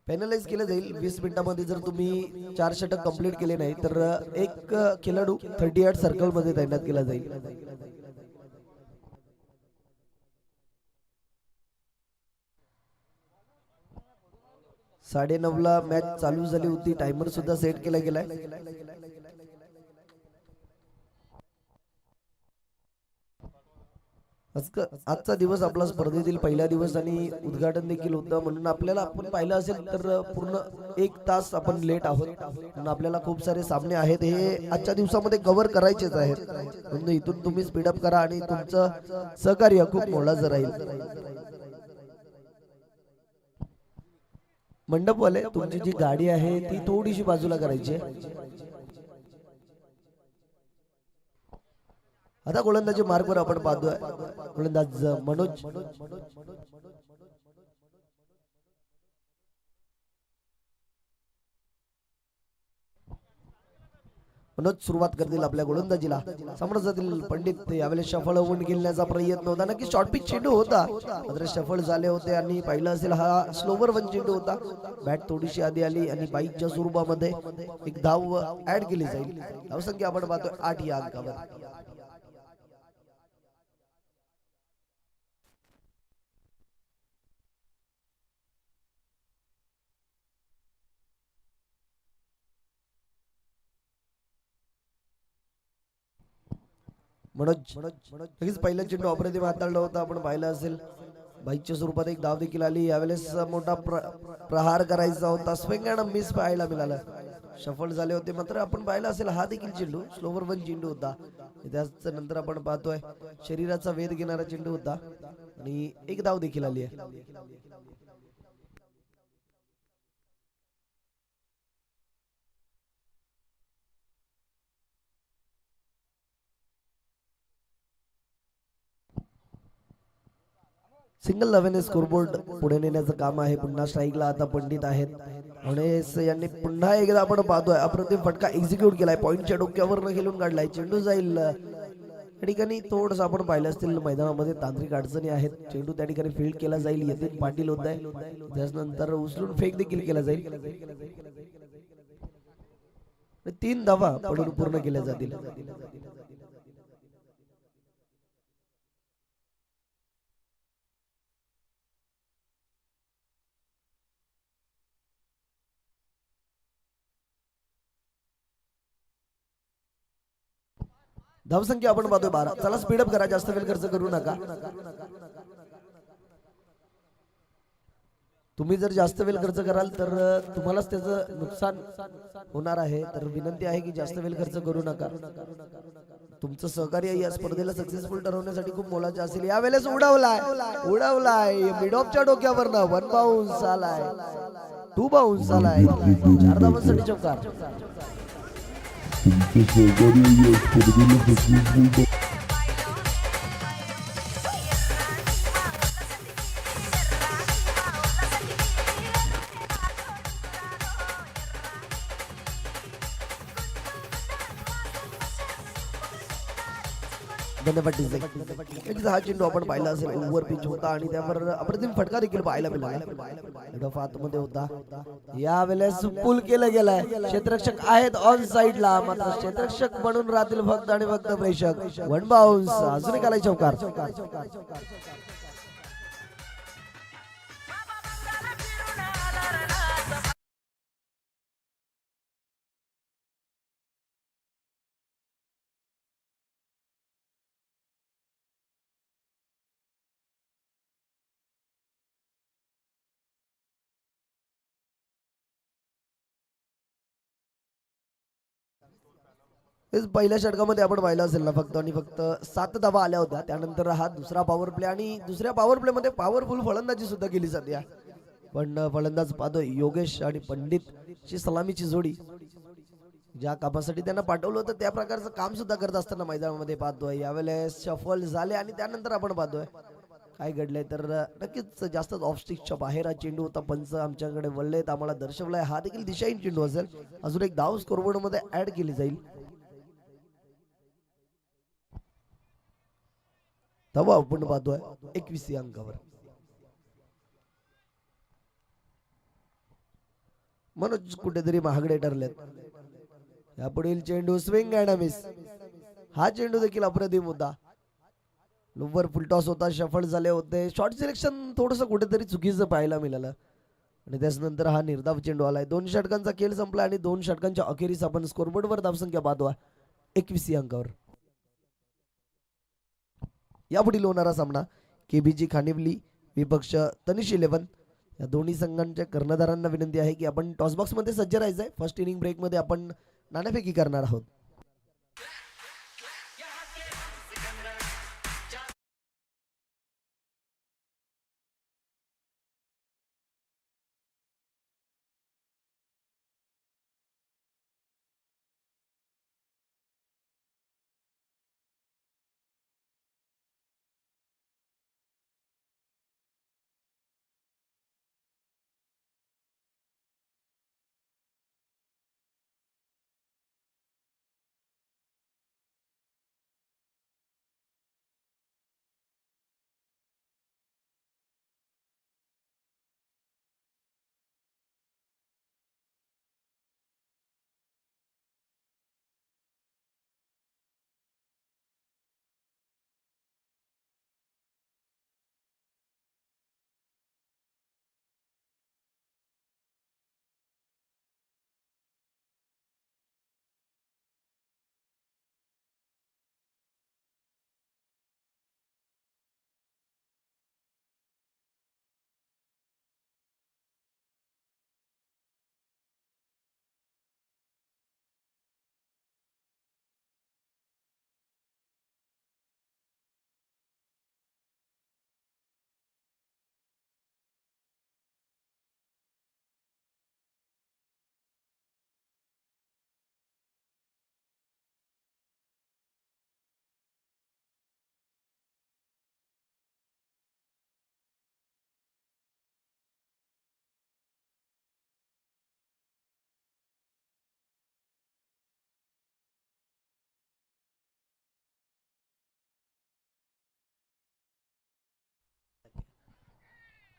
Penalise केलं जाईल 20 मिनिटांमध्ये. जर तुम्ही 4 षटक कंप्लीट केले नाही तर एक खेळाडू 38 सर्कल मध्ये तैनात केला जाईल. 9:30 ला मॅच चालू झाली होती. टायमर सुद्धा सेट केला गेलाय. आजचा दिवस आपला स्पर्धेतील पहिला दिवस आणि उद्घाटन देखील होतं, म्हणून आपल्याला आपण पाहिलं असेल तर पूर्ण 1 तास आपण लेट आहोत. म्हणून आपल्याला खूप सारे सामने आहेत, हे आजच्या दिवसामध्ये कव्हर करायचेच आहेत. म्हणून इथून तुम्ही स्पीडअप करा आणि तुमचं सहकार्य खूप मोलाचं राहील. मंडपवाले, तुमची जी गाडी आहे ती थोडीशी बाजूला करायची आहे. आता गोलंदाजी मार्गवर आपण पाहतोय. गोलंदाज मनोज सुरुवात करतील आपल्या गोलंदाजीला. साम्राज्यातील पंडित यावेळेस सफळ होऊन गेल्याचा प्रयत्न होता. नक्की शॉर्ट पिच चेंडू होता, मात्र सफळ झाले होते. आणि पाहिलं असेल हा स्लोवर वन चेंडू होता. बॅट थोडीशी आधी आली आणि बाईकच्या स्वरूपामध्ये एक धाव ऍड केली जाईल. धावसंख्या आपण पाहतोय 8 या अंकावर. लगेच पहिला चेंडू अप्रतिम हाताळला होता. आपण पाहिलं असेल बाईकच्या स्वरूपात एक धाव देखील आली. यावेळेस मोठा प्रहार करायचा होता, स्विंग अँड मिस पाहायला मिळाला. सफल झाले होते, मात्र आपण पाहिलं असेल हा देखील चेंडू स्लोवर वन चेंडू होता. त्याच नंतर आपण पाहतोय शरीराचा वेध घेणारा चेंडू होता आणि एक धाव देखील आली आहे. सिंगल नव्याने स्कोरबोर्ड पुढे नेण्याचं काम आहे. पुन्हा स्ट्राईकला आता पंडित आहेत. यांनी पुन्हा एकदा आपण पाहतोय अप्रतिम फटका एक्झिक्यूट केलाय. पॉईंटच्या डोक्यावर खेळून काढलाय. चेंडू जाईल त्या ठिकाणी. थोडस आपण पाहिलं असतील मैदानामध्ये तांत्रिक अडचणी आहेत. चेंडू त्या ठिकाणी फील्ड केला जाईल. यतीन पाटील होत आहे, त्यानंतर उचलून फेक देखील केला जाईल. 3 धावा पडून पूर्ण केल्या जातील. धावसंख्या आपण पाहतोय 12. चला स्पीडअप करा, जास्त वेळ खर्च करू नका. तुम्ही जर जास्त वेळ खर्च कराल तर तुम्हालाच त्याचं नुकसान होणार आहे. तर विनंती आहे की जास्त वेळ खर्च करू नका. तुमचं सहकार्य या स्पर्धेला सक्सेसफुल ठरवण्यासाठी खूप मोलाचं असेल. यावेळेस उडवलाय मिड ऑफच्या डोक्यावरनं 1 बाउन्स आलाय, 2 बाउन्स आलाय. 4 धावांसाठी चौकार. हा चेंडू आपण पाहिला असेल ओव्हर पिच होता आणि त्यावर अप्रतिम फटका देखील पाहायला मिळाला. आतमध्ये होता. यावेळेस पुल केलं गेलाय. क्षेत्ररक्षक आहेत ऑन साइडला, मात्र क्षेत्ररक्षक म्हणून राहतील फक्त आणि फक्त प्रेक्षक. 1 बाउन्स. अजून एक आलाय चौकार. पहिल्या षटकामध्ये आपण पाहिलं असेल ना फक्त आणि फक्त 7 धावा आल्या होत्या. त्यानंतर हा दुसरा पॉवर प्ले आणि दुसऱ्या पॉवर प्ले मध्ये पॉवरफुल फलंदाजी सुद्धा केली जाते. पण फलंदाज पाहतोय योगेश आणि पंडित ची सलामीची जोडी ज्या कामासाठी त्यांना पाठवलं होतं त्या प्रकारचं काम सुद्धा करत असताना मैदानामध्ये पाहतोय. यावेळेस सफल झाले आणि त्यानंतर आपण पाहतोय काय घडलंय तर नक्कीच जास्त ऑफस्टिकच्या बाहेर हा चेंडू होता. पंच आमच्याकडे वळलेत, आम्हाला दर्शवलाय हा देखील दिशाहीन चेंडू असेल. अजून एक धाव स्कोरबोर्ड मध्ये ऍड केली जाईल. धावा आपण पाहतोय 21 अंकावर. मनोज कुठेतरी महागडे ठरलेत. यापुढील चेंडू स्विंग अँड मिस. हा चेंडू देखील अप्रतिम होता. लोवर फुलटॉस होता, शफल झाले होते. शॉर्ट सिलेक्शन थोडंसं कुठेतरी चुकीचं पाहायला मिळालं आणि त्याच्यानंतर हा निर्धाव चेंडू आलाय. 2 षटकांचा खेळ संपला आणि 2 षटकांच्या अखेरीस आपण स्कोरबोर्डवर धावसंख्या पाहतो 21 अंकावर. यापुढील होणारा सामना केबीजी खानिवली विपक्ष तनिष 11. या दोन्ही संघांच्या कर्णधारांना विनंती आहे की आपण टॉस बॉक्स मध्ये सज्ज राहायचंय. फर्स्ट इनिंग ब्रेक मध्ये आपण नाणेफेकी करणार आहोत.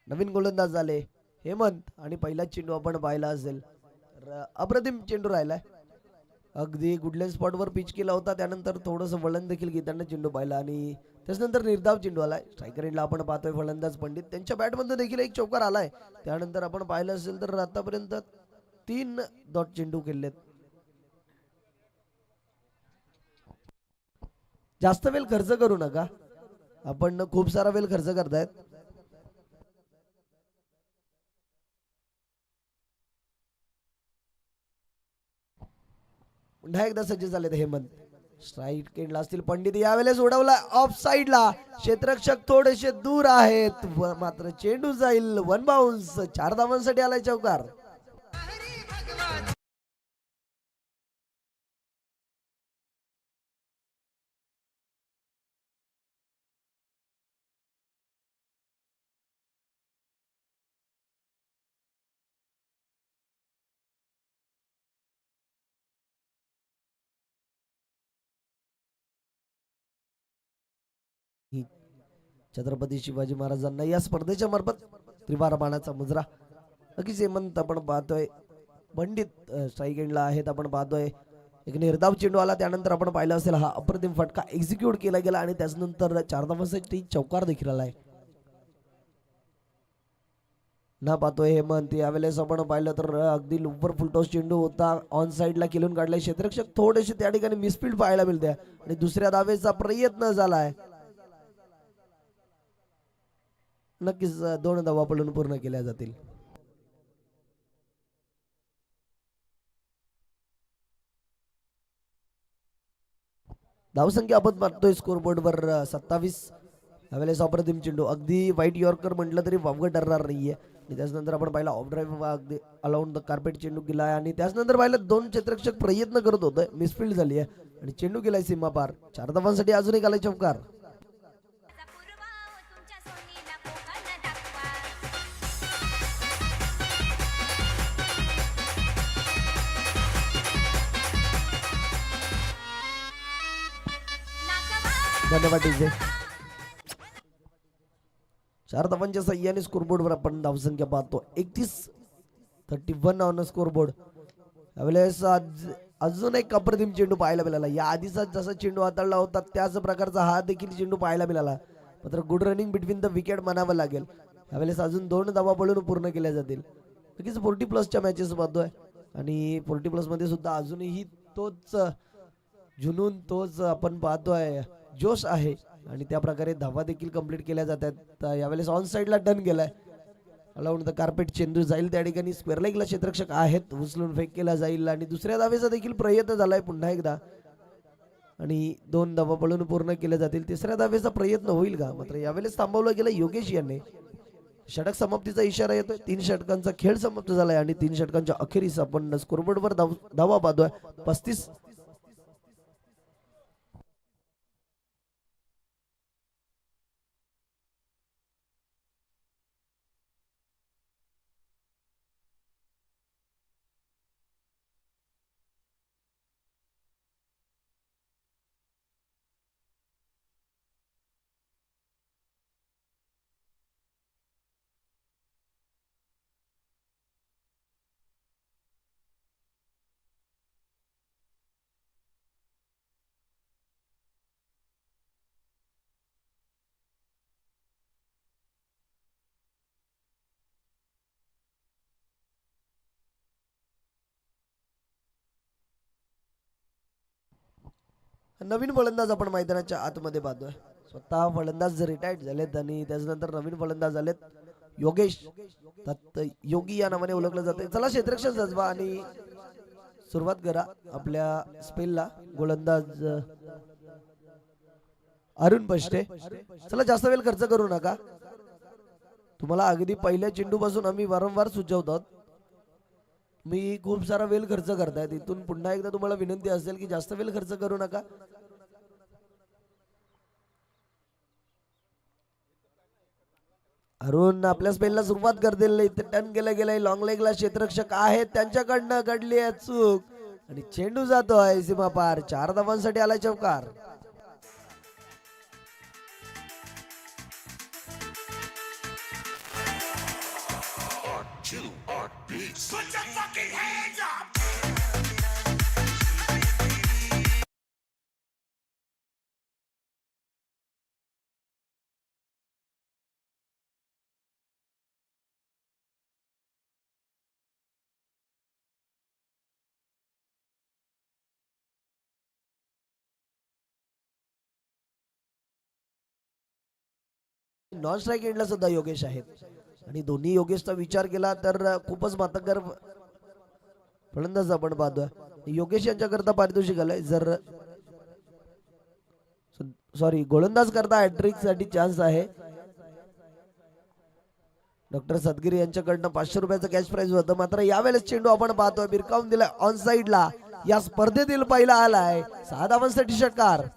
नवीन गोलंदाज झाले हेमंत आणि पहिला चेंडू आपण पाहिला असेल तर अप्रतिम चेंडू राहिलाय. अगदी गुडलेन स्पॉटवर पिच केला होता. त्यानंतर थोडंसं वळण देखील घेताना चेंडू पाहिला आणि त्याच्यानंतर निर्धाव चेंडू आलाय. स्ट्रायकर एंडला आपण पाहतोय फलंदाज पंडित. त्यांच्या बॅटमध्ये देखील एक चौकार आलाय. त्यानंतर आपण पाहिलं असेल तर आतापर्यंत 3 डॉट चेंडू केलेत. जास्त वेळ खर्च करू नका. आपण खूप सारा वेळ खर्च करतायत. पुन्हा एकदा सज्ज झालेत हेमंत. स्ट्राईक केंडला असतील पंडित. यावेळेस उडवला ऑफ साइडला. क्षेत्ररक्षक थोडेसे दूर आहेत मात्र चेंडू जाईल वन बाउन्स. 4 धावांसाठी आलाय चौकार. छत्रपती शिवाजी महाराजांना या स्पर्धेच्या मार्फत त्रिवार बाणाचा मुजरा. नक्कीच हेमंत आपण पाहतोय. पंडित स्ट्राईक एंडला आहेत. आपण पाहतोय एक निर्धाव चेंडू आला. त्यानंतर आपण पाहिलं असेल हा अप्रतिम फटका एक्झिक्यूट केला गेला आणि त्याच्यानंतर 4 धावांसाठी चौकार देखील आलाय. ना पाहतोय हेमंत. यावेळेस आपण पाहिलं तर अगदी लोवर फुलटॉस चेंडू होता. ऑन साइडला खेळून काढलाय. क्षेत्ररक्षक थोडेसे त्या ठिकाणी मिसफील्ड पाहायला मिळते आणि दुसऱ्या धावेचा प्रयत्न झालाय. नक्कीच 2 धावा पडून पूर्ण केल्या जातील. धावसंख्या आपण पाहतोय स्कोरबोर्डवर 27. यावेळेस अप्रतिम चेंडू. अगदी व्हाईट यॉर्कर म्हटलं तरी वावगं ठरणार नाहीये. आणि त्याच्यानंतर आपण पाहिला ऑफ ड्राईव्ह अगदी अलाउंड द कार्पेट चेंडू गेलाय आणि त्याच्यानंतर पाहिलं 2 क्षेत्ररक्षक प्रयत्न करत होते. मिसफील्ड झाली आहे आणि चेंडू गेलाय सीमा पार. 4 धावांसाठी अजून एक आलाय चौकार. धन्यवाद डीजे. 4 धावांच्या सह्याने स्कोरबोर्डवर आपण धावसंख्या पाहतो 31. 31 ऑन स्कोर बोर्ड. यावेळेस अजून एक अप्रतिम चेंडू पाहायला मिळाला. या आधीचा जसा चेंडू हाताळला होता त्याच प्रकारचा हा देखील चेंडू पाहायला मिळाला. मात्र good running between the wicket म्हणावं लागेल. यावेळेस अजून 2 धावा पळून पूर्ण केल्या जातील. नक्कीच 40+ मॅचेस पाहतोय आणि 40+ मध्ये सुद्धा अजूनही तोच जुनून, तोच आपण पाहतोय जोश आहे आणि त्या प्रकारे धावा देखील कंप्लीट केल्या जातात. यावेळेस ऑन साइडला डन गेलाय. अलाउंड द कार्पेट चेंडू जाईल त्या ठिकाणी. स्क्वेअर लेगला क्षेत्ररक्षक आहेत, उचलून फेक केला जाईल आणि दुसऱ्या धावेचा देखील प्रयत्न झालाय पुन्हा एकदा आणि 2 धावा पळून पूर्ण केले जातील. तिसऱ्या धावेचा प्रयत्न होईल का? मात्र यावेळेस थांबवलं गेलं योगेश यांनी. षटक समाप्तीचा इशारा येतोय. 3 षटकांचा खेळ समाप्त झालाय आणि 3 षटकांच्या अखेरीस आपण स्कोरबोर्डवर धावा पाहतोय 35. नवीन फलंदाज आपण मैदानाच्या आतमध्ये पाहतोय. स्वतः फलंदाज रिटायर्ड झालेत आणि त्याच्यानंतर नवीन फलंदाज झालेत योगेश दत्त योगी या नावाने ओळखलं जाते. चला क्षेत्ररक्षक जजबा आणि सुरुवात करा आपल्या स्पेलला. गोलंदाज अरुण पष्टे. चला जास्त वेळ खर्च करू नका. तुम्हाला अगदी पहिल्या चेंडू पासून आम्ही वारंवार सुचवतो, मी खूप सारा वेळ खर्च करताय. इथून पुन्हा एकदा तुम्हाला विनंती असेल की जास्त वेळ खर्च करू नका. अरुण आपल्या स्पेलला सुरुवात करतील. इथे टर्न केलं गेलंय. लॉंग लेगला क्षेत्ररक्षक आहेत, त्यांच्याकडनं घडली आहे चूक आणि चेंडू जातोय सीमा पार. 4 धावांसाठी आलाय चौकार. नॉन स्ट्राईक एंडला सुद्धा योगेश आहेत आणि दोन्ही योगेशचा विचार केला तर खूपच मातकर फलंदाज आपण पाहतोय. योगेश यांच्याकरता पारितोषिक आलंय. जर सॉरी गोलंदाज करता हॅट्रिक साठी चान्स आहे. डॉक्टर सदगिरी यांच्याकडनं 500 रुपयाचं कॅश प्राइज होतं. मात्र यावेळेस चेंडू आपण पाहतोय बिरकावून दिलाय ऑन साइडला. या स्पर्धेतील पहिला आलाय. 6 धावांसाठी षटकार.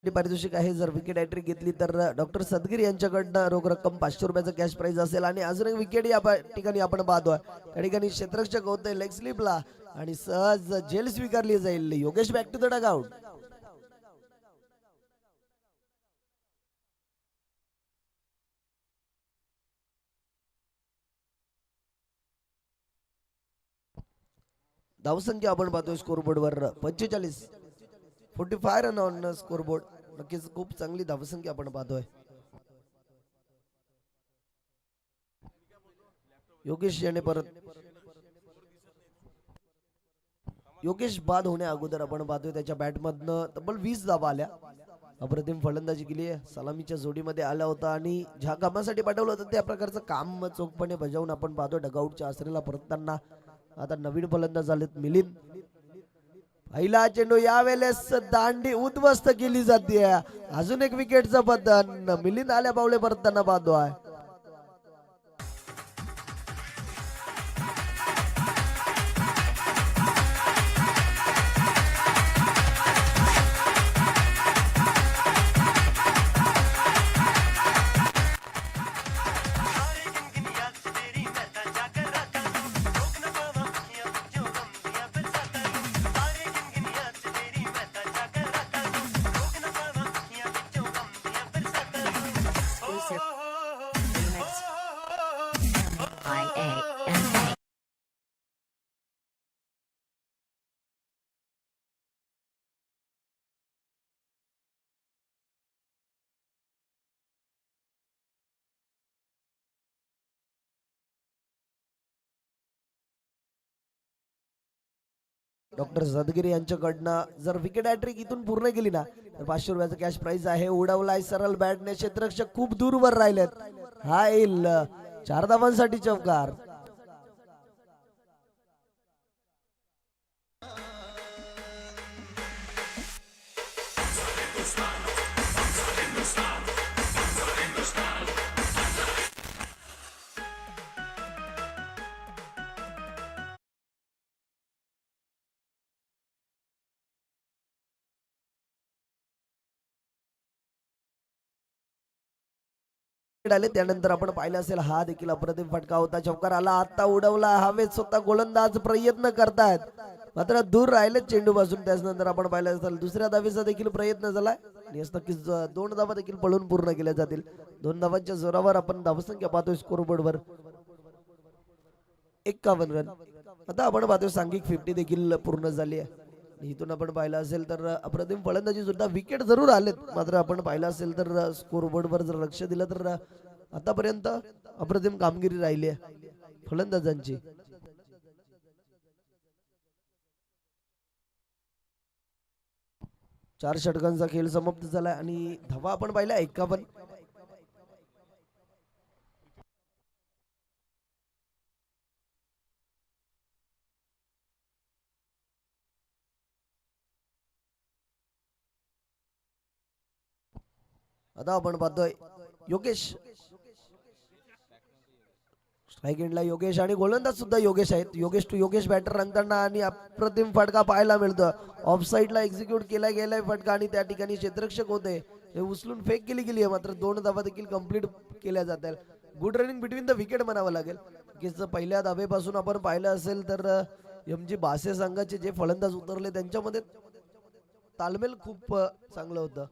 पारितोषिक आहे. जर विकेट हॅट्रिक घेतली तर डॉक्टर सदगिरी यांच्याकडनं रोख रक्कम 500 रुपयाचं कॅश प्राइज असेल. आणि अजून एक विकेट या ठिकाणी आपण पाहतोय. त्या ठिकाणी क्षेत्ररक्षक होतोय लेग स्लिपला आणि सहज झेल स्वीकारली जाईल. Yogesh back to the dugout. धावसंख्या आपण पाहतोय स्कोरबोर्डवर 45. 45 रन ऑन स्कोरबोर्ड. नक्कीच खूप चांगली धावसंख्या आपण पाहतोय. योगेश याने परत योगेश बाद होण्या अगोदर आपण पाहतोय त्याच्या बॅट मधनं तब्बल 20 धावा आल्या. अप्रतिम फलंदाजी केली आहे. सलामीच्या जोडीमध्ये आला होता आणि ज्या कामासाठी पाठवलं होतं त्या प्रकारचं काम चोखपणे बजावून आपण पाहतोय डगआउटच्या आसरेला परतताना. आता नवीन फलंदाज झालेत मिलिंद. पहिला चेंडू यावेळेस दांडी उद्ध्वस्त केली जाते. अजून एक विकेटचं पतन. मिलिंद आल्या पावले परतताना पाहतोय. IANA. डॉक्टर सदगिरी यांच्याकडनं जर विकेट हॅट्रिक इथून पूर्ण केली ना तर 500 रुपयाचं कॅश प्राइज आहे. उडवलाय सरळ बॅटने, क्षेत्ररक्षक खूप दूरवर राहिलेत. हा येईल 4 धावांसाठी चौकार. आले त्यानंतर आपण पाहिलं असेल हा देखील अप्रतिम फटका होता. चौकार आला, आता उडवला हवेत, स्वतः गोलंदाज प्रयत्न करतायत मात्र दूर राहिले चेंडू पासून. त्यानंतर आपण पाहिलं असेल दुसऱ्या धावेचा देखील प्रयत्न झालाय आणि नक्कीच 2 धावा देखील पळून पूर्ण केल्या जातील. 2 धावांच्या जोरावर आपण धावसंख्या पाहतोय स्कोर बोर्डवर 51 रन. आता आपण पाहतोय सांघिक 50 देखील पूर्ण झाली आहे. इथून आपण पाहिलं असेल तर अप्रतिम फलंदाजी सुद्धा, विकेट जरूर आलेत मात्र आपण पाहिलं असेल तर स्कोर बोर्डवर जर लक्ष दिलं तर आतापर्यंत अप्रतिम कामगिरी राहिली आहे फलंदाजांची. चार षटकांचा खेळ समाप्त झालाय आणि धावा आपण पाहिल्या 51. आता आपण पाहतोय योगेश, स्ट्राईक एंडला योगेश आणि गोलंदाज सुद्धा योगेश आहेत. योगेश टू योगेश बॅटर रंगताना आणि अप्रतिम फटका पाहायला मिळतो. ऑफ साईडला एक्झिक्यूट केला गेलाय फटका आणि त्या ठिकाणी क्षेत्ररक्षक होते हे उचलून फेक केली गेली आहे मात्र 2 धावा देखील कंप्लीट केल्या जातात. Good running between the wicket म्हणावं लागेल. पहिल्या धावेपासून आपण पाहिलं असेल तर MG बासे संघाचे जे फलंदाज उतरले त्यांच्यामध्ये तालमेल खूप चांगलं होतं.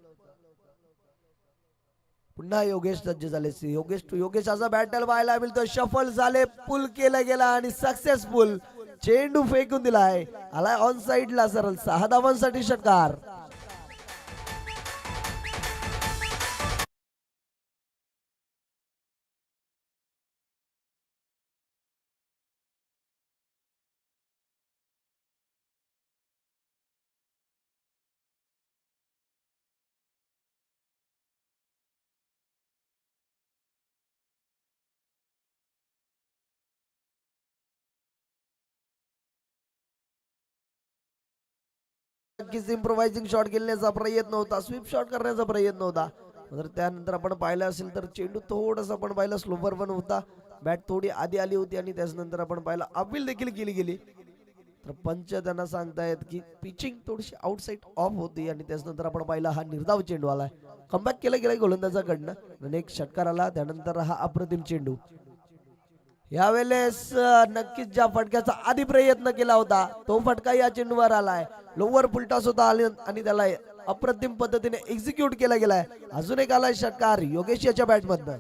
पुन्हा योगेश सज्ज झाले. योगेश टू योगेश असा बॅटल पाहायला मिळतो. शफल झाले, पुल केला गेला आणि सक्सेसफुल चेंडू फेकून दिलाय. आलाय ऑन साइडला सरळ 6 धावांसाठी षटकार. नक्कीच इम्प्रोवायझिंग शॉट खेळण्याचा प्रयत्न होता, स्वीप शॉट करण्याचा प्रयत्न होता. तर त्यानंतर आपण पाहिलं असेल तर चेंडू थोडंसं आपण पाहिलं स्लोवर पण होता. बॅट थोडी आधी आली होती आणि त्यानंतर आपण पाहिलं अपील देखील केली गेली. तर पंच त्यांना सांगतायत की पिचिंग थोडीशी आउटसाइड ऑफ होती आणि त्यानंतर आपण पाहिलं हा निर्धाव चेंडू आलाय. कमबॅक केला गेलाय गोलंदाजाकडनं आणि एक षटकार आला. त्यानंतर हा अप्रतिम चेंडू. यावेळेस नक्कीच ज्या फटक्याचा आधी प्रयत्न केला होता तो फटका या चेंडूवर आलाय. लोवर फुलटॉस होता आणि त्याला अप्रतिम पद्धतीने एक्झिक्यूट केला गेलाय. अजून एक आलाय षटकार योगेश याच्या बॅटमधनं.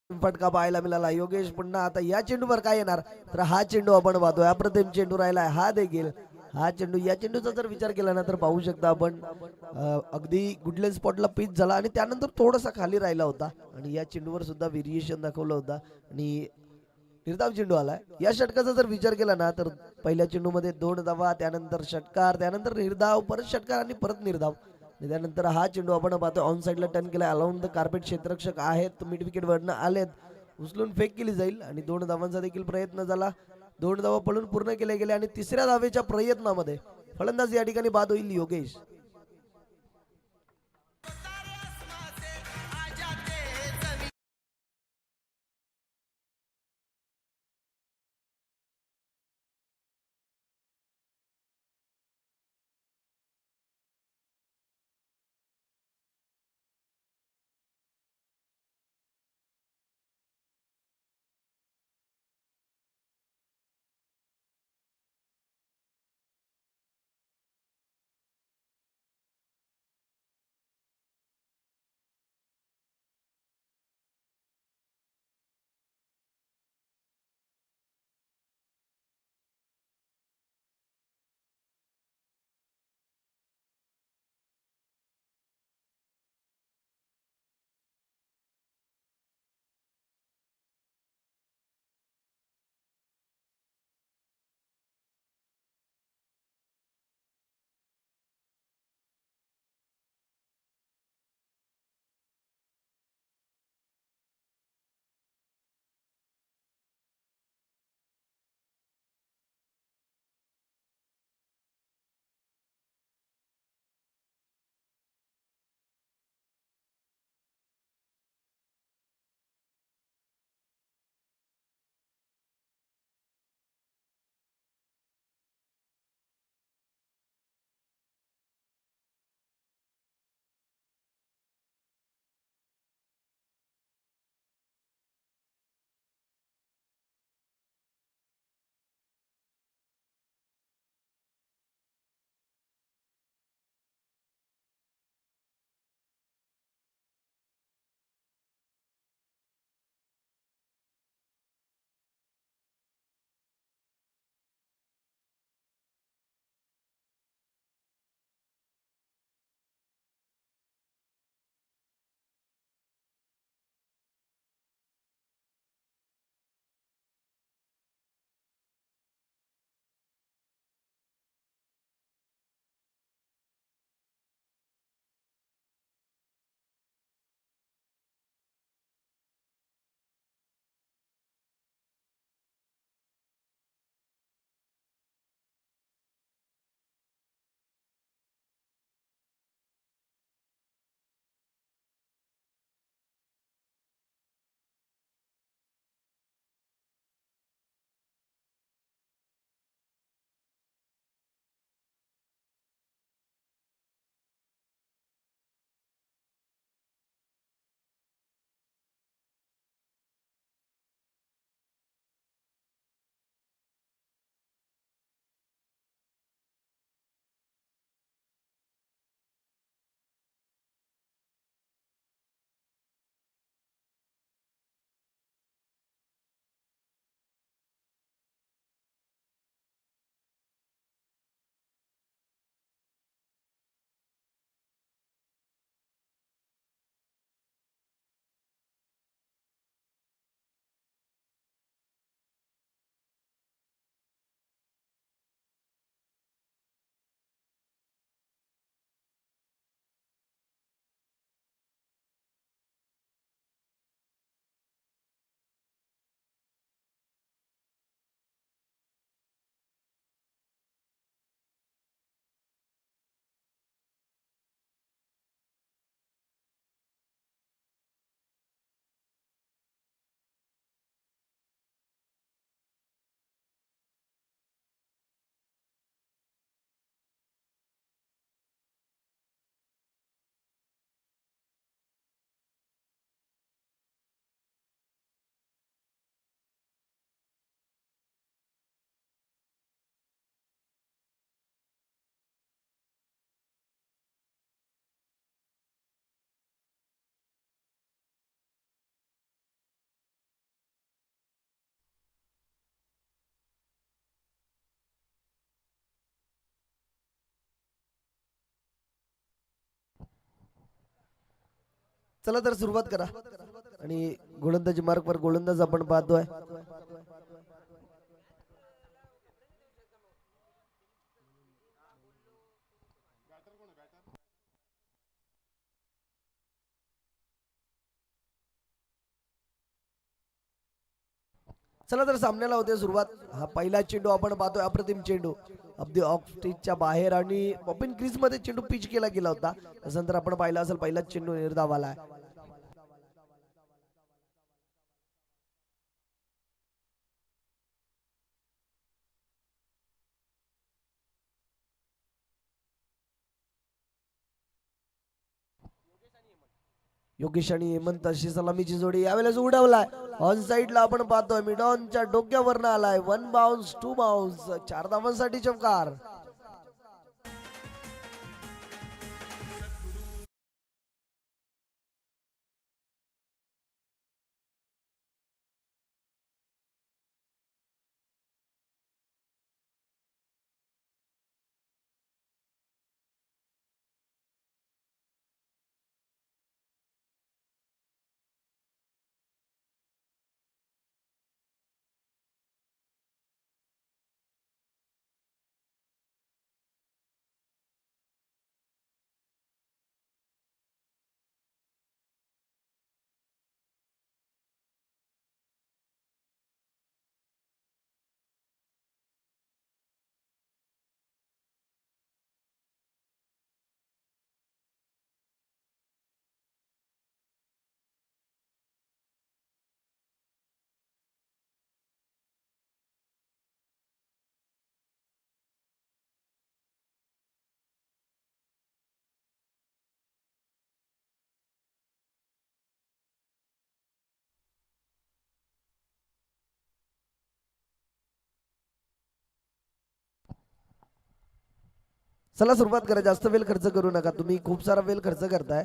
फटका पाहायला मिळाला. योगेश पुन्हा आता या चेंडूवर काय येणार तर हा चेंडू आपण पाहतोय अप्रतिम चेंडू राहिलाय. हा चेंडू या चेंडूचा जर विचार केला ना तर पाहू शकता आपण अगदी गुडलेन स्पॉटला पिच झाला आणि त्यानंतर थोडासा खाली राहिला होता आणि या चेंडूवर सुद्धा व्हेरिएशन दाखवलं होतं आणि निर्धाव चेंडू आलाय. या षटकाचा जर विचार केला ना तर पहिल्या चेंडूमध्ये 2 धावा, त्यानंतर षटकार, त्यानंतर निर्धाव, परत षटकार आणि परत निर्धाव. त्यानंतर हा चेंडू आपण पाहतो ऑन साइडला टर्न केला. अलाउंड द कार्पेट क्षेत्ररक्षक आहेत मिड विकेट वरनं आलेत. उचलून फेक केली जाईल आणि 2 धावांचा देखील प्रयत्न झाला. 2 धावा पळून पूर्ण केल्या गेल्या आणि तिसऱ्या धावेच्या प्रयत्नामध्ये फलंदाज या ठिकाणी बाद होईल योगेश. चला तर सुरुवात करा आणि गोलंदाजी मार्कवर गोलंदाज आपण पाहतोय. चला तर सामन्याला होते सुरुवात. हा पहिला चेंडू आपण पाहतोय, अप्रतिम चेंडू अगदी ऑफ स्टेजच्या बाहेर आणि ओपन क्रीज मध्ये चेंडू पिच केला गेला होता. त्यानंतर आपण पाहिला असेल पहिलाच चेंडू निर्धाव आला. योगेश आणि हेमंत अशी सलामीची जोडी यावेळेस उडवलाय. ऑन साइडला आपण पाहतोय मिडॉनच्या डोक्यावरनं आलाय. 1 बाउन्स 2 बाउन्स, 4 धावांसाठी चमकार. चला सुरुवात करा. जास्त वेळ खर्च करू नका, तुम्ही खूप सारा वेळ खर्च करताय.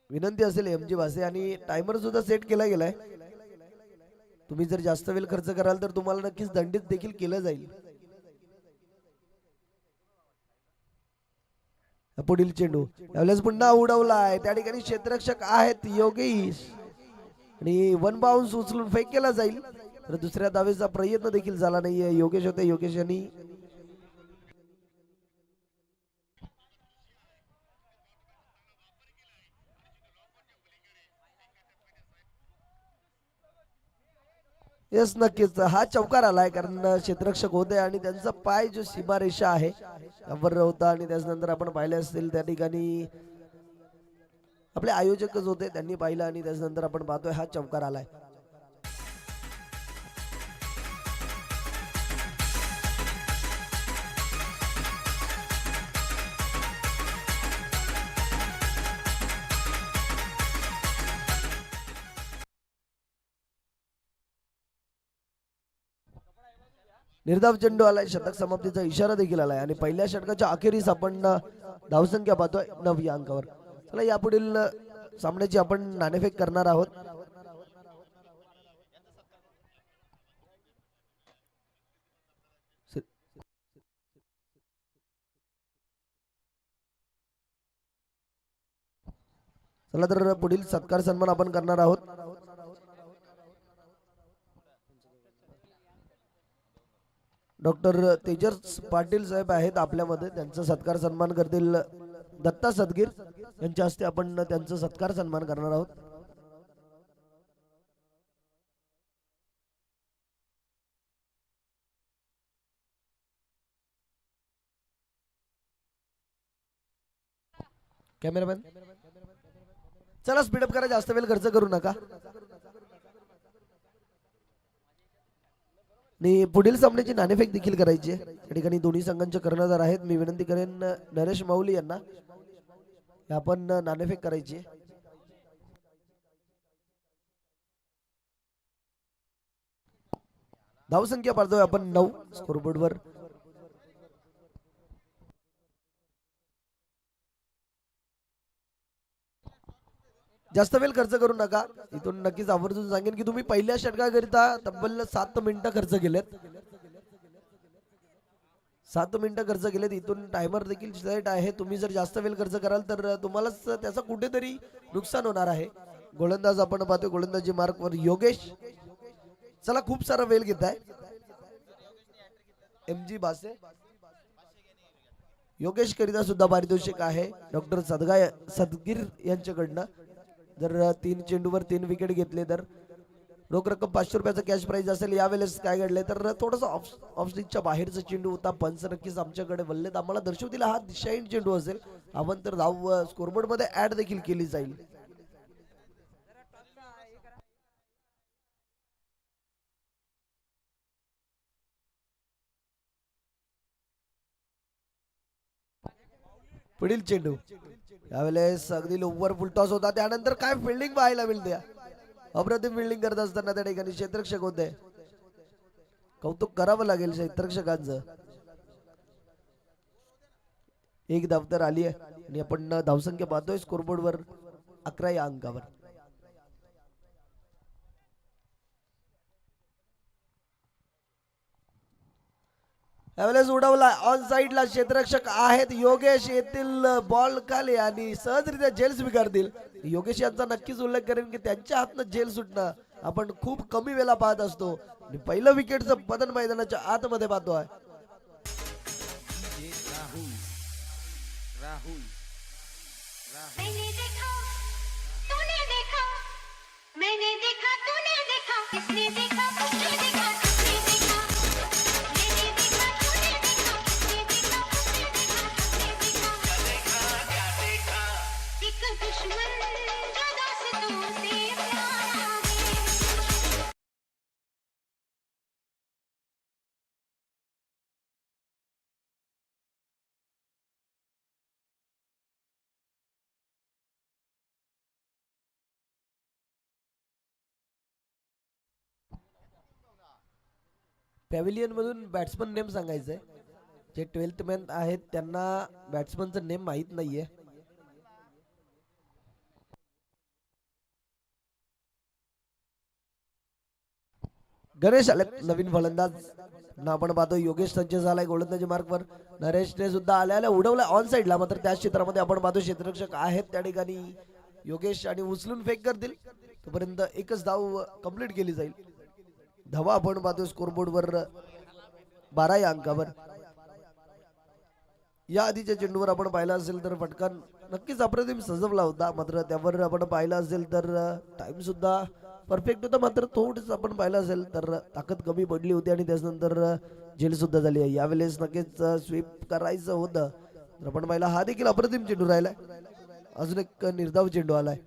विनंती असेल एमजी भासे आणि टायमर सुद्धा सेट केला गेलाय. तुम्ही जर जास्त वेळ खर्च कराल तर तुम्हाला नक्कीच दंडित देखील केलं जाईल. पुढील चेंडू यावेळेस पुन्हा उडवलाय. त्या ठिकाणी क्षेत्ररक्षक आहेत योगेश आणि 1 बाउन्स उचलून फेक केला जाईल. तर दुसऱ्या धावेचा प्रयत्न देखील झाला नाहीये. योगेश होते, योगेश यांनी येस नक्कीच हा चौकार आलाय, कारण क्षेत्ररक्षक होते आणि त्यांचा पाय जो सीमारेषा आहे त्यावर होता. आणि त्याच्यानंतर आपण पाहिले असतील त्या ठिकाणी आपले आयोजकच होते, त्यांनी पाहिलं आणि त्याच्यानंतर आपण पाहतोय हा चौकार आलाय. निर्धाव चेंडू आलाय. शतक समाप्तीचा इशारा देखील आलाय आणि पहिल्या षटकाच्या अखेरीस आपण धावसंख्या पाहतोय 9 या अंकावर. चला यापुढील सामन्याची आपण नाणेफेक करणार आहोत. चला तर पुढील सत्कार सन्मान आपण करणार आहोत. डॉक्टर तेजस पाटील साहेब आहेत आपल्यामध्ये, त्यांचा सत्कार सन्मान करतील दत्ता सदगीर यांच्या हस्ते आपण त्यांचा सत्कार सन्मान करणार आहोत. कॅमेरामॅन चला स्पीडअप करा, जास्त वेळ खर्च करू नका. आणि पुढील सामन्याची नाणेफेक देखील करायची आहे. या ठिकाणी दोन्ही संघांचे कर्णधार आहेत. मी विनंती करेन नरेश माऊली यांना आपण नाणेफेक करायची आहे. धावसंख्या पाहतोय आपण 9 स्कोरबोर्डवर. जास्त वेळ खर्च करू नका. इथून नक्कीच आवर्जून सांगेन की तुम्ही पहिल्या षटकाकरिता तब्बल 7 मिनिटं खर्च केलेत. 7 मिनिटं खर्च केलेत. इथून टायमर देखील सेट आहे. तुम्ही जर जास्त वेळ खर्च कराल तर तुम्हालाच त्याचा कुठेतरी नुकसान होणार आहे. गोलंदाज आपण पाहतोय, गोलंदाजी मार्कवर योगेश. चला, खूप सारा वेळ घेत आहे MG बासे. योगेश करिता सुद्धा पारितोषिक आहे डॉक्टर सदगीर यांच्याकडनं. जर 3 चेंडूवर 3 विकेट घेतले तर रोख रक्कम 500 रुपयाचं कॅश प्राइज असेल. यावेळेस काय घडलंय तर थोडंसं ऑफ स्टिकच्या बाहेरचा चेंडू होता. पंच नक्कीच आमच्याकडे वल्लेत आम्हाला दर्शवतील. हा दिशाहीन चेंडू असेल. आपण तर धाव स्कोरबोर्ड मध्ये ऍड देखील केली जाईल. पुढील चेंडू यावेळेस अगदी लोवर फुलटॉस होता. त्यानंतर काय फिल्डिंग पाहायला मिळते. अप्रतिम फिल्डिंग करत असताना त्या ठिकाणी क्षेत्ररक्षक होते. कौतुक करावं लागेल क्षेत्ररक्षकांचं. एक धाव तर आली आहे आणि आपण धावसंख्या पाहतोय स्कोरबोर्ड वर 11 या अंकावर. यावेळेस उडवला ऑन साइडला. क्षेत्ररक्षक आहेत योगेश. येथील बॉल खाली आणि सहजरित्या जेल स्वीकारतील. योगेश यांचा नक्कीच उल्लेख करेन की त्यांच्या हातनं जेल सुटणं आपण खूप कमी वेळा पाहत असतो. आणि पहिलं विकेटचं पतन मैदानाच्या आतमध्ये पाहतोय. राहुल मैंने देखा तूने देखा मैंने देखा तूने देखा किसने देखा किसने देखा किसने देखा मैंने देखा तूने देखा किसने देखा किसने देखा किसने देखा एक दुश्मन जो दोस्तों से प्यारा है. पॅव्हिलियन मधून बॅट्समन नेम सांगायचंय. जे 12th मॅन आहेत त्यांना बॅट्समनचं नेम माहित नाहीये. गणेश आले नवीन फलंदाज. आपण पाहतो योगेश संच झालाय गोलंदाजी मार्कवर. नरेशने सुद्धा आल्या उडवला ऑन साइडला. मात्र त्याच क्षेत्रामध्ये आपण पाहतो क्षेत्ररक्षक आहेत त्या ठिकाणी योगेश आणि उचलून फेक करतील. तोपर्यंत एकच धाव कंप्लीट केली जाईल. धावा आपण पाहतो स्कोरबोर्ड वर 12 या अंकावर. या आधीच्या चेंडूवर आपण पाहिला असेल तर फटकान नक्कीच अप्रतिम सजवला होता. मात्र त्यावर आपण पाहिला असेल तर टाइम सुद्धा परफेक्ट होता. मात्र थोडंच आपण पाहिलं असेल तर ताकद कमी पडली होती आणि त्याच्यानंतर जेल सुद्धा झाली आहे. यावेळेस नक्कीच स्वीप करायचं होतं. आपण पाहिला हा देखील अप्रतिम चेंडू राहिलाय. अजून एक निर्धाव चेंडू आलाय.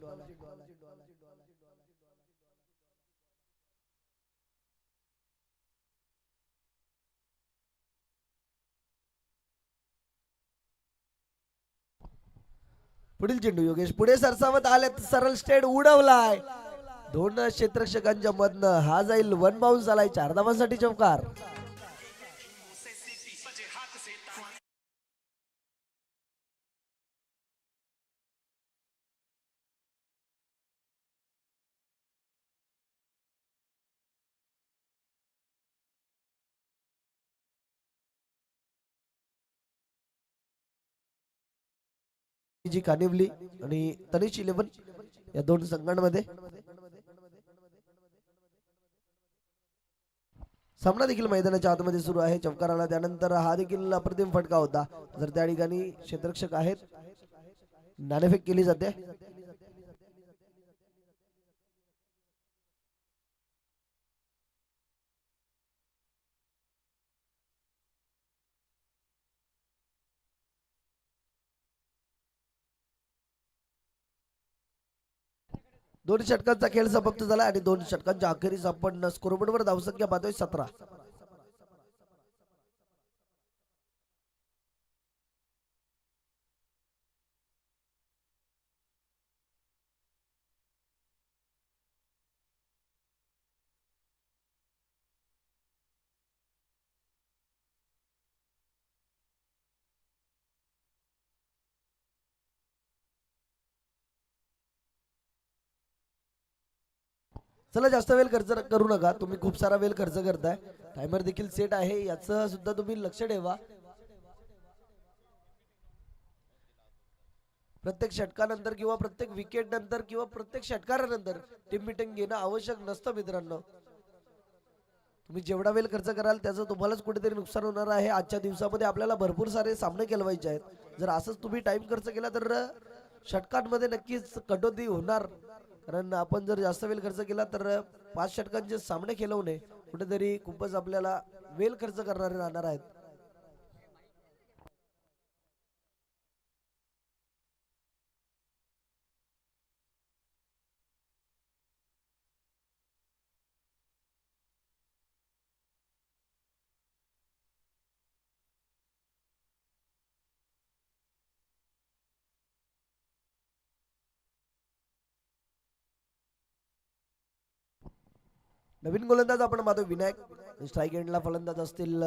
पुढील चेंडू योगेश पुढे सरसावत आले. सरळ स्टेट उडवलाय. 2 क्षेत्ररक्षकांच्या मधनं हा जाईल. 1 बाउन्स आलाय. 4 धावांसाठी चौकार. जी कानिवली आणि तनिष 11 या 2 संघांमध्ये सामना देखील मैदानाच्या आतमध्ये सुरू आहे. चौकार आला. त्यानंतर हा देखील अप्रतिम फटका होता. जर त्या ठिकाणी क्षेत्ररक्षक आहेत नाणेफेक केली जाते. दोन षटकांचा खेळ समाप्त झाला आणि 2 षटकांच्या अखेरीस आपण स्कोरबोर्डवर धावसंख्या पाहतोय 17. चला, जास्त वेळ खर्च करू नका. तुम्ही खूप सारा वेळ खर्च करताय. टायमर देखील सेट आहे याचं सुद्धा तुम्ही लक्ष ठेवा. प्रत्येक षटकानंतर किंवा प्रत्येक विकेट नंतर किंवा प्रत्येक षटकारानंतर टीम मिटिंग घेणं आवश्यक नसतं मित्रांनो. तुम्ही जेवढा वेळ खर्च कराल त्याचं तुम्हालाच कुठेतरी नुकसान होणार आहे. आजच्या दिवसामध्ये आपल्याला भरपूर सारे सामने खेळवायचे आहेत. जर असंच तुम्ही टाइम खर्च केला तर षटकांमध्ये नक्कीच कटौती होणार. कारण आपण जर जास्त वेळ खर्च केला तर 5 षटकांचे सामने खेळवणे कुठेतरी खूपच आपल्याला वेळ खर्च करणारे राहणार आहेत. नवीन गोलंदाज आपण पाहतो विनायक. स्ट्राईक एंडला फलंदाज असतील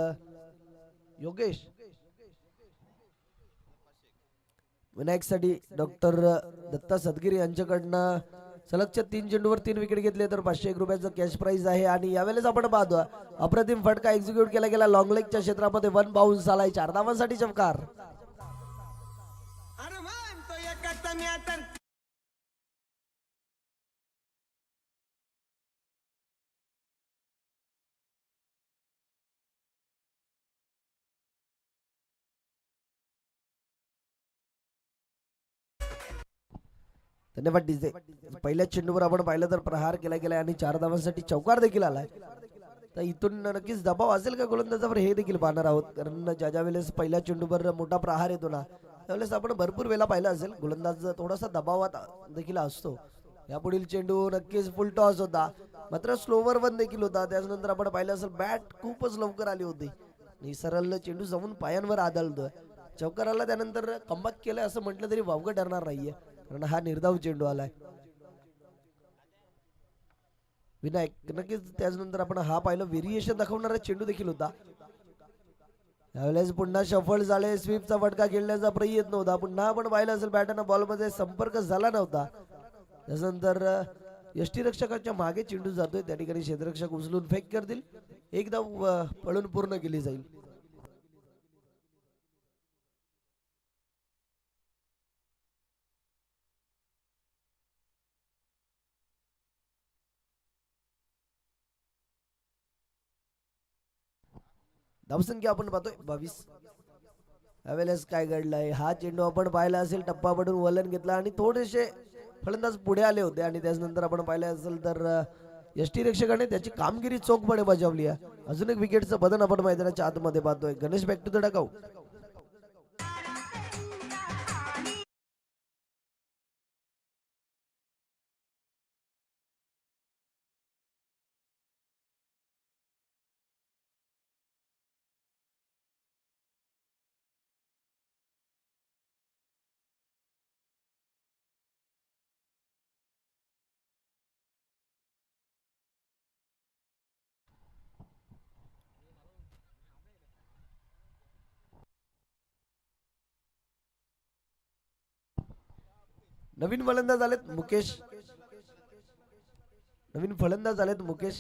योगेश. विनायकसाठी डॉक्टर दत्ता सदगिरी यांच्याकडनं सलगच्या 3 चेंडूवर 3 विकेट घेतले तर 501 रुपयाचं कॅश प्राइज आहे. आणि यावेळेस आपण पाहतो अप्रतिम फटका एक्झिक्यूट केला गेला लॉंग लेगच्या क्षेत्रामध्ये. 1 बाउन्स आलाय. 4 धावांसाठी चमकार. धन्यवाद डीजे. पहिल्याच चेंडूवर आपण पाहिलं तर प्रहार केला गेलाय आणि 4 धावांसाठी चौकार देखील आलाय. तर इथून नक्कीच दबाव असेल का गोलंदाजावर हे देखील पाहणार आहोत. कारण ज्या वेळेस पहिल्या चेंडूवर मोठा प्रहार येतो ना त्यावेळेस आपण भरपूर वेळा पाहिलं असेल गोलंदाज थोडासा दबावात देखील असतो. यापुढील चेंडू नक्कीच फुल टॉस होता मात्र स्लोवर वन देखील होता. त्याच्यानंतर आपण पाहिलं असेल बॅट खूपच लवकर आली होती आणि सरळ चेंडू जाऊन पायांवर आदळतोय. चौकार आला त्यानंतर कमबॅक केलं असं म्हटलं तरी वावगं ठरणार नाहीये कारण हा निर्धाव चेंडू आलाय. विनायक नक्कीच त्याच्यानंतर आपण हा पाहिलं व्हेरिएशन दाखवणारा चेंडू देखील होता. यावेळेस पुन्हा शफल झाले. स्वीपचा फटका खेळण्याचा प्रयत्न होता. पुन्हा आपण पाहिलं असेल बॅटनं बॉलमध्ये संपर्क झाला नव्हता. त्याच्यानंतर यष्टीरक्षकाच्या मागे चेंडू जातोय. त्या ठिकाणी क्षेत्ररक्षक उचलून फेक करतील. एक धाव पळून पूर्ण केली जाईल. धावसंख्या आपण पाहतोय 22. यावेळेस काय घडलंय हा चेंडू आपण पाहिला असेल टप्पा पडून वलन घेतला आणि थोडेसे फलंदाज पुढे आले होते आणि त्यानंतर आपण पाहिलं असेल तर यष्टीरक्षकाने त्याची कामगिरी चोखपणे बजावली आहे. अजून एक विकेटचं बदल आपण मैदानाच्या आतमध्ये पाहतोय. Ganesh back to the dugout. नवीन फलंदाज आलेत मुकेश. नवीन फलंदाज आलेत मुकेश.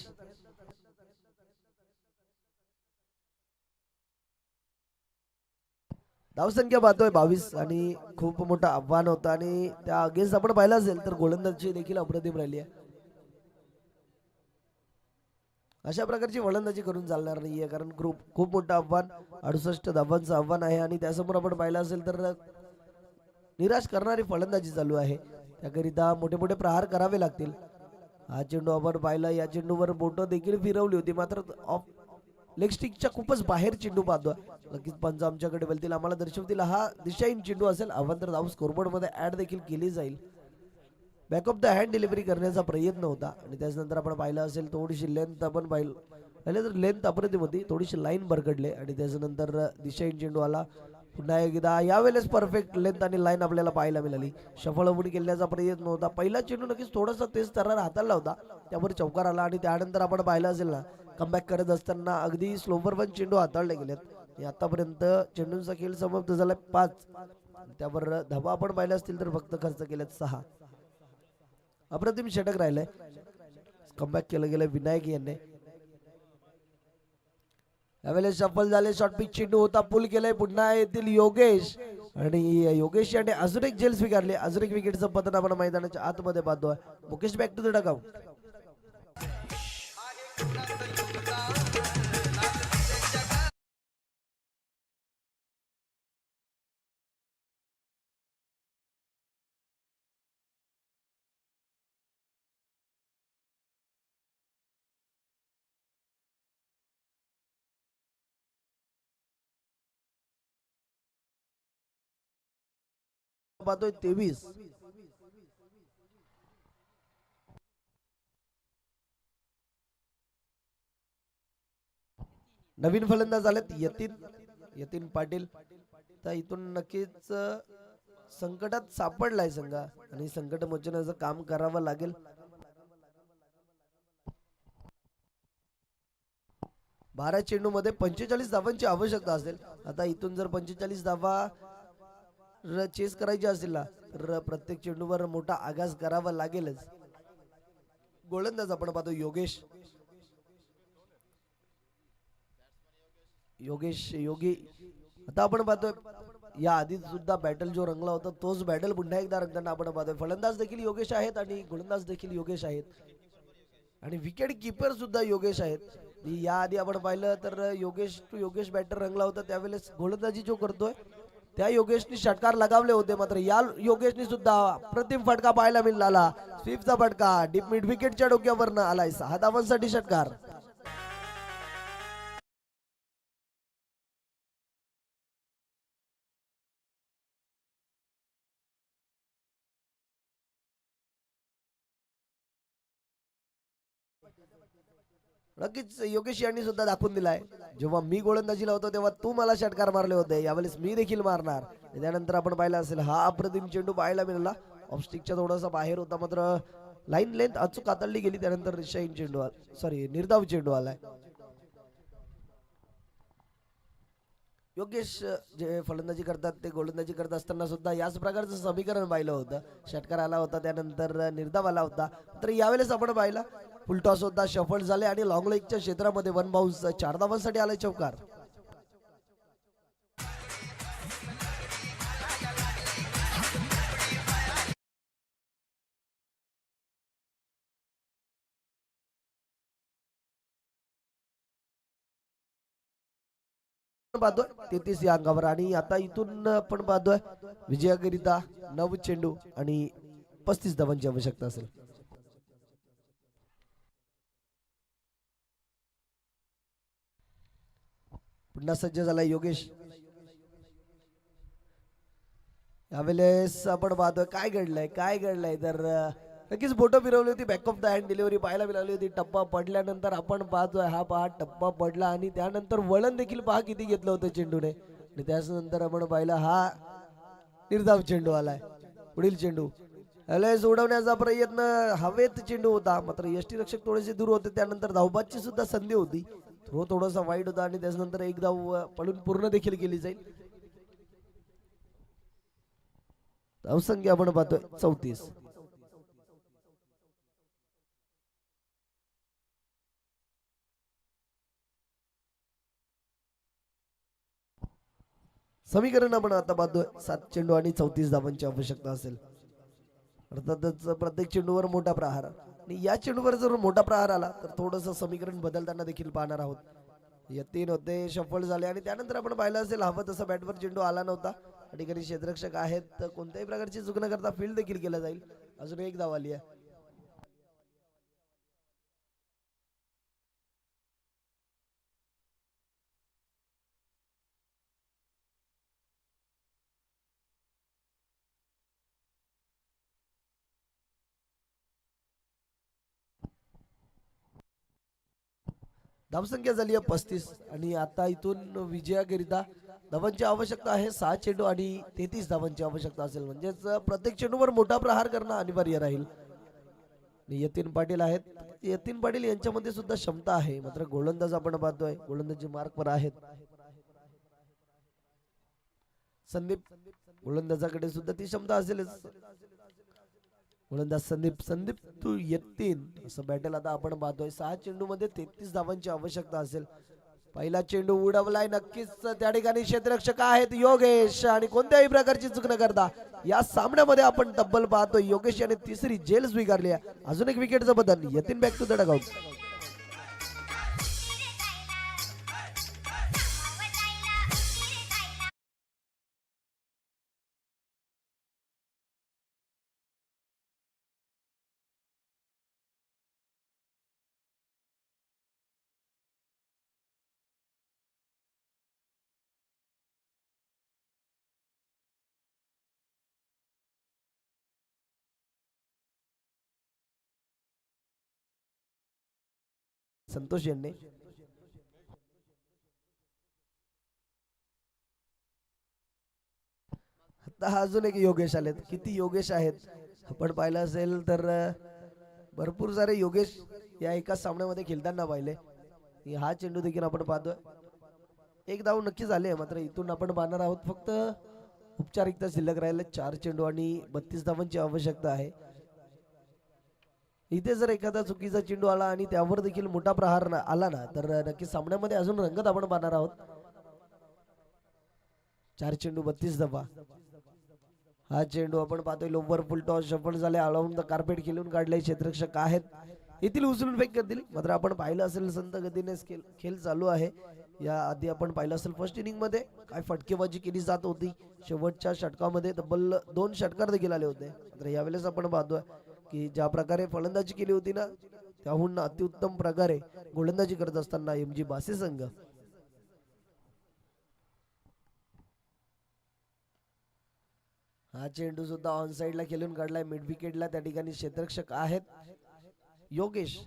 धावसंख्या पाहतोय 22 आणि खूप मोठं आव्हान होतं आणि त्या अगेन्स्ट आपण पाहिलं असेल तर गोलंदाजी देखील अप्रतिम राहिली आहे. अशा प्रकारची फलंदाजी करून चालणार नाहीये कारण खूप मोठं आव्हान 68 धावांचं आव्हान आहे आणि त्यासमोर आपण पाहिलं असेल तर निराश करणारी फलंदाजी चालू आहे. त्याकरिता मोठे मोठे प्रहार करावे लागतील. हा चेंडू आपण पाहिला. या चेंडूवर बोटं देखील फिरवली होती मात्र ऑफ लेग स्टिकच्या खूपच बाहेर चेंडू पाहतो. नक्कीच पंच आमच्याकडे बोलतील आम्हाला दर्शवतील हा दिशाहीन चेंडू असेल. अवांतर धाव स्कोरबोर्ड मध्ये ऍड देखील केली जाईल. Back of the hand delivery करण्याचा प्रयत्न होता आणि त्याच्यानंतर आपण पाहिलं असेल थोडीशी लेंथ आपण पाहिलं तर लेंथ अप्रतिम होती. थोडीशी लाईन भरकडले आणि त्याच्यानंतर दिशाहीन चेंडू आला. पुन्हा एकदा यावेळेस परफेक्ट लेंथ आणि लाईन आपल्याला पाहायला मिळाली. शफल अवून केल्याचा प्रयत्न होता. पहिला चेंडू नक्कीच थोडासा तेज तर्रार हाताळला होता त्यावर चौकार आला आणि त्यानंतर आपण पाहिलं असेल ना कमबॅक करत असताना अगदी स्लोवर पण चेंडू हाताळले गेलेत. आतापर्यंत चेंडूंचा खेळ समाप्त झाला 5. त्यावर धावा आपण पाहिल्या असतील तर फक्त खर्च केल्यात 6. अप्रतिम षटक राहिलंय. कमबॅक केलं गेलं विनायक यांनी. यावेळेस सफल झाले. शॉर्ट पिच चेंडू होता पुल केलाय. पुन्हा येतील योगेश. आणि योगेश याने अजून एक झेल स्वीकारली. अजून एक विकेटचं पतन आपण मैदानाच्या आतमध्ये पाहतोय. Mukesh back to the dugout. पाहतोय 23. नवीन फलंदाज आलेत यतीन पाटील. तर इथून नक्कीच संकटात सापडलाय संघ आणि संकट मोचनाचं काम करावं लागेल. बारा चेंडू मध्ये 45 धावांची आवश्यकता असेल. आता इथून जर 45 धावा चेस करायची असेल ना तर प्रत्येक चेंडूवर मोठा आघात करावा लागेलच. गोलंदाज आपण पाहतो योगी. आता आपण पाहतोय या आधी सुद्धा बॅटल जो रंगला होता तोच बॅटल पुन्हा एकदा रंगताना आपण पाहतोय. फलंदाज देखील योगेश आहेत आणि गोलंदाज देखील योगेश आहेत आणि विकेट किपर सुद्धा योगेश आहेत. या आधी आपण पाहिलं तर योगेश बॅटर रंगला होता त्यावेळेस गोलंदाजी जो करतोय त्या योगेशनी षटकार लगावले होते. मात्र या योगेशनी सुद्धा प्रतिम फटका पाहायला मिळाला. स्वीपचा फटका डीप मिड विकेटच्या डोक्यावरनं आलाय. 6 धावांसाठी षटकार. नक्कीच योगेश यांनी सुद्धा दाखवून दिलाय जेव्हा मी गोलंदाजीला होतो तेव्हा तू मला षटकार मारले होते, यावेळेस मी देखील मारणार. त्यानंतर आपण पाहिलं असेल हा अप्रतिम चेंडू पाहायला मिळाला. ऑफस्टिकच्या थोडासा बाहेर होता मात्र लाईन लेंथ अचूक हाताळली गेली. त्यानंतर निर्धाव चेंडू आलाय. योगेश जे फलंदाजी करतात ते गोलंदाजी करत असताना सुद्धा याच प्रकारचं समीकरण पाहिलं होतं. षटकार आला होता त्यानंतर निर्धाव आला होता. तर यावेळेस आपण पाहिला फुल टॉस होता, शफल झाले आणि लॉंग लेगच्या क्षेत्रामध्ये 1 बाउन्स 4 धावांसाठी आलाय चौकार. पाहतोय 33 या अंकावर आणि आता इथून आपण पाहतोय विजयाकरिता 9 चेंडू आणि 35 धावांची आवश्यकता असेल. पुन्हा सज्ज झाला योगेश. यावेळेस आपण पाहतोय काय घडलंय तर नक्कीच बोटं फिरवली होती. Back of the hand delivery पाहायला मिळाली होती. टप्पा पडल्यानंतर आपण पाहतोय हा पहा टप्पा पडला आणि त्यानंतर वळण देखील पहा किती घेतलं होतं चेंडूने. आणि त्यानंतर आपण पाहिलं हा निर्धाव चेंडू आलाय. पुढील चेंडू सोडवण्याचा प्रयत्न हवेत चेंडू होता मात्र यष्टीरक्षक थोडेसे दूर होते. त्यानंतर धावबादची सुद्धा संधी होती. थ्रो थोडासा वाईट होता आणि त्यानंतर एक धाव पळून पूर्ण देखील केली जाईल. धावसंख्या आपण पाहतोय 34. समीकरण आपण आता पाहतोय 7 चेंडू आणि 34 धावांची आवश्यकता असेल. अर्थातच प्रत्येक चेंडूवर मोठा प्रहार आणि या चेंडूवर जर मोठा प्रहार आला तर थोडंसं समीकरण बदलताना देखील पाहणार आहोत. या 3 होते शफल झाले आणि त्यानंतर आपण पाहिलं असेल हवं तसा बॅटवर चेंडू आला नव्हता. या ठिकाणी क्षेत्ररक्षक आहेत तर कोणत्याही प्रकारची चूक न करता फील्ड देखील केलं जाईल. अजून एक धाव आली आहे. धावसंख्या झाली आहे 35 आणि आता इथून विजयाकरिता धावांची आवश्यकता आहे. 6 चेंडू आणि 33 धावांची आवश्यकता असेल. म्हणजेच प्रत्येक चेंडूवर मोठा प्रहार करणं अनिवार्य राहील. यतीन पाटील आहेत. यतीन पाटील यांच्यामध्ये सुद्धा क्षमता आहे मात्र गोलंदाज आपण पाहतोय गोलंदाजी मार्कवर आहेत. संदीप गोलंदाजाकडे सुद्धा ती क्षमता असेलच. गोलंदाज संदीप तू यतीन असं बॅटल आता आपण पाहतोय. 6 चेंडू मध्ये 33 धावांची आवश्यकता असेल. पहिला चेंडू उडवलाय, नक्कीच त्या ठिकाणी क्षेत्ररक्षक आहेत योगेश आणि कोणत्याही प्रकारची चूक न करता या सामन्यामध्ये आपण तब्बल पाहतो योगेश याने तिसरी जेल स्वीकारली आहे. अजून एक विकेटचं बदल, Yatin back to the dugout. Santosh यांनी आता अजून एक योगेश आलेत. किती योगेश आहेत आपण पाहिलं असेल तर भरपूर सारे योगेश या एका सामन्यामध्ये खेळताना पाहिले. हा चेंडू देखील आपण पाहतोय, एक धाव नक्की झाले, मात्र इथून आपण पाहणार आहोत फक्त उपचारिकता शिल्लक राहिले. 4 चेंडू आणि 32 धावांची आवश्यकता आहे. इथे जर एखादा चुकीचा चेंडू आला आणि त्यावर देखील मोठा प्रहार आला ना तर नक्की सामन्यामध्ये अजून रंगत आपण पाहणार आहोत. 4 चेंडू 32 धावा. हा चेंडू आपण पाहतोय लोवर फुल टॉस शफल झाले, अराउंड द कार्पेट खेळून काढले. क्षेत्ररक्षक आहेत येथील उचलून फेक करतील. मात्र आपण पाहिलं असेल संत गतीने खेळ चालू आहे. या आधी आपण पाहिलं असेल फर्स्ट इनिंग मध्ये काय फटकेबाजी केली जात होती. शेवटच्या षटकामध्ये तब्बल 2 षटकार देखील आले होते. मात्र यावेळेस आपण पाहतोय की ज्या प्रकारे फलंदाजी केली होती ना त्याहून अतिउत्तम प्रकारे गोलंदाजी करत असताना एमजी बासे संघ. हा चेंडू सुद्धा ऑन साइडला खेळून काढलाय. मिड विकेटला त्या ठिकाणी क्षेत्ररक्षक आहेत योगेश.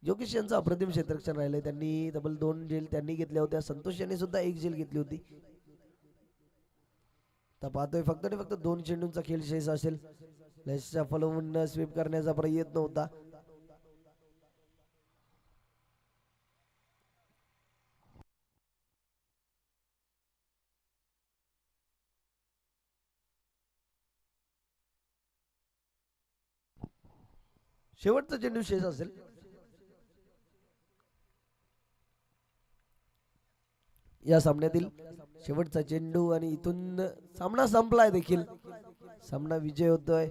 योगेश यांचं अप्रतिम क्षेत्ररक्षण राहिलंय. त्यांनी तब्बल 2 झेल त्यांनी घेतल्या होत्या. संतोष यांनी सुद्धा 1 झेल घेतली होती. तर पाहतोय फक्त आणि फक्त 2 चेंडूंचा खेळ शेष असेल. लॅशच्या फलवून स्वीप करण्याचा प्रयत्न होता. शेवटचा चेंडू शेष असेल. या सामन्यातील शेवटचा चेंडू आणि इथून सामना संपलाय देखील. सामना विजय होतोय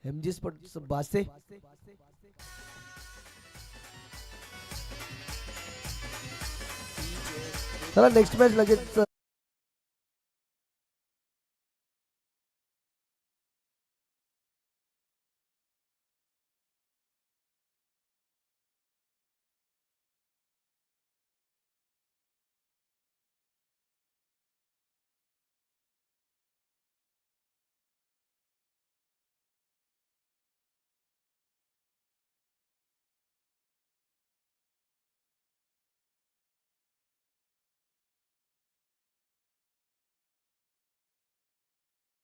एमजी स्पोर्ट्स बासे. चला नेक्स्ट मॅच लगेच